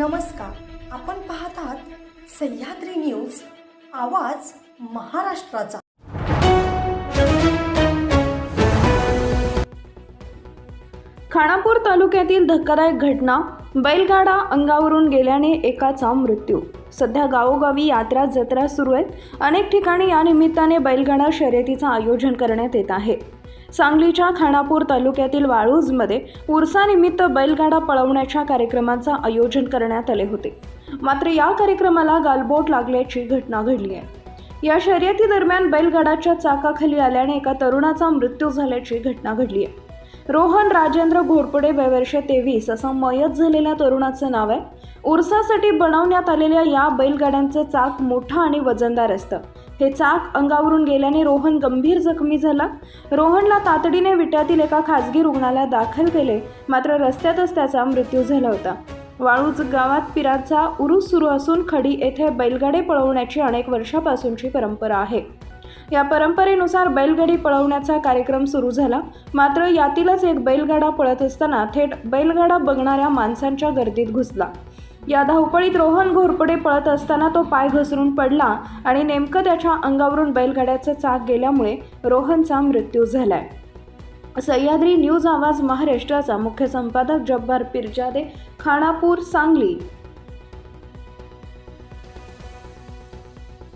नमस्कार, आपण पाहत आहात सह्याद्री न्यूज, आवाज महाराष्ट्राचा। खानापूर तालुक्यातील धक्कादायक घटना, बैलगाडा अंगावरून गेल्याने एकाचा मृत्यू। सध्या गावोगावी यात्रा जत्रा सुरू आहेत। अनेक ठिकाणी या निमित्ताने बैलगाडा शर्यतीचं आयोजन करण्यात येत आहे। सांगलीच्या खानापूर तालुक्यातील वाळूजमध्ये उर्सानिमित्त बैलगाडा पळवण्याच्या कार्यक्रमाचं आयोजन करण्यात आले होते। मात्र या कार्यक्रमाला गालबोट लागल्याची घटना घडली आहे। या शर्यती दरम्यान बैलगाडाच्या चाकाखाली आल्याने एका तरुणाचा मृत्यू झाल्याची घटना घडली आहे। रोहन राजेंद्र घोरपडे, वय वर्ष 23 असं मयत झालेल्या तरुणाचं नाव आहे। उर्सासाठी बनवण्यात आलेल्या या बैलगाड्यांचं चाक मोठं आणि वजनदार असतं। हे चाक अंगावरून गेल्याने रोहन गंभीर जखमी झाला। रोहनला तातडीने विट्यातील एका खासगी रुग्णालयात दाखल केले, मात्र रस्त्यातच त्याचा मृत्यू झाला होता। वाळूज गावात पिराचा उरूस सुरू असून खडी येथे बैलगाडे पळवण्याची अनेक वर्षापासूनची परंपरा आहे। या परंपरेनुसार बैलगाडी पळवण्याचा कार्यक्रम सुरू झाला, मात्र यातीलच एक बैलगाडा पळत असताना थेट बैलगाडा बघणाऱ्या माणसांच्या गर्दीत घुसला। या धावपळीत रोहन घोरपडे पळत असताना तो पाय घसरून पडला आणि नेमकं त्याच्या अंगावरून बैलगाड्याचं चाक गेल्यामुळे रोहनचा मृत्यू झालाय। सह्याद्री न्यूज, आवाज महाराष्ट्राचा मुख्य संपादक जब्बार पिरजादे, खानापूर, सांगली।